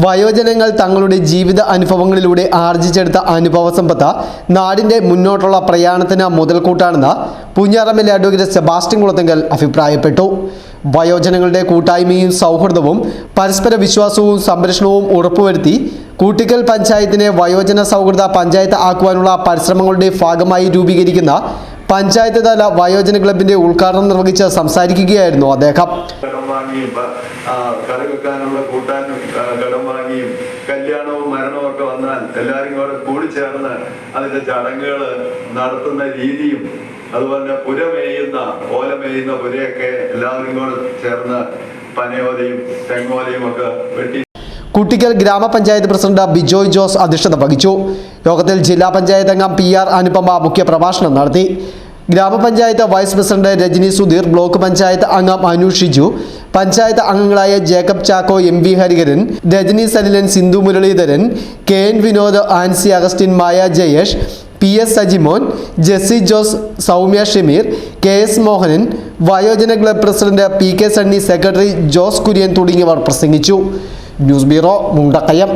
വയോജനങ്ങൾ തങ്ങളുടെ ജീവിത അനുഭവങ്ങളിലൂടെ ആർജിച്ചെടുത്ത അനുഭവ സമ്പത്ത് നാടിൻ്റെ മുന്നോട്ടുള്ള പ്രയാണത്തിന് മുതൽക്കൂട്ടാണെന്ന് പൂഞ്ഞാറമ്മൽ അഡ്വക്കേറ്റ് സെബാസ്റ്റ്യൻ കുളത്തിങ്കൽ അഭിപ്രായപ്പെട്ടു. വയോജനങ്ങളുടെ കൂട്ടായ്മയും സൗഹൃദവും പരസ്പര വിശ്വാസവും സംരക്ഷണവും ഉറപ്പുവരുത്തി കൂട്ടിക്കൽ പഞ്ചായത്തിനെ വയോജന സൗഹൃദ പഞ്ചായത്ത് ആക്കുവാനുള്ള പരിശ്രമങ്ങളുടെ ഭാഗമായി രൂപീകരിക്കുന്ന പഞ്ചായത്ത് തല വയോജന ക്ലബിന്റെ ഉദ്ഘാടനം നിർവഹിച്ച് സംസാരിക്കുകയായിരുന്നു അദ്ദേഹം. കറിവെക്കാനുള്ള കൂട്ടാനും കടം വാങ്ങിയും കല്യാണവും മരണവും ഒക്കെ വന്നാൽ എല്ലാവരും കൂടെ കൂടിച്ചേർന്ന് അതിന്റെ ചടങ്ങുകൾ നടത്തുന്ന രീതിയും അതുപോലെ പുരമേയുന്ന ഓലമേയുന്ന പുരയൊക്കെ എല്ലാവരും കൂടെ ചേർന്ന് പനയോലയും തെങ്ങോലയും ഒക്കെ വെട്ടി. കുട്ടിക്കൽ ഗ്രാമപഞ്ചായത്ത് പ്രസിഡന്റ് ബിജോയ് ജോസ് അധ്യക്ഷത വഹിച്ചു. യോഗത്തിൽ ജില്ലാ പഞ്ചായത്ത് അംഗം PR അനുപമ മുഖ്യപ്രഭാഷണം നടത്തി. Grama panchayat vice president Rajani Sudheer, block panchayat അംഗം അനു ഷിജു, പഞ്ചായത്ത് അംഗങ്ങളായ Jacob Chacko, MV Hariharan, Rajani Salilan, Sindhu Muraleedharan, KN Vinod, Ancy Augustine, Maya Jayesh, PS Sajimon, Jessy Jose, Soumya Shameer, KS Mohanan, വയോജന club president PK Sunny, secretary Jose Kurian തുടങ്ങിയവർ പ്രസംഗിച്ചു. News bureau, Mundakayam.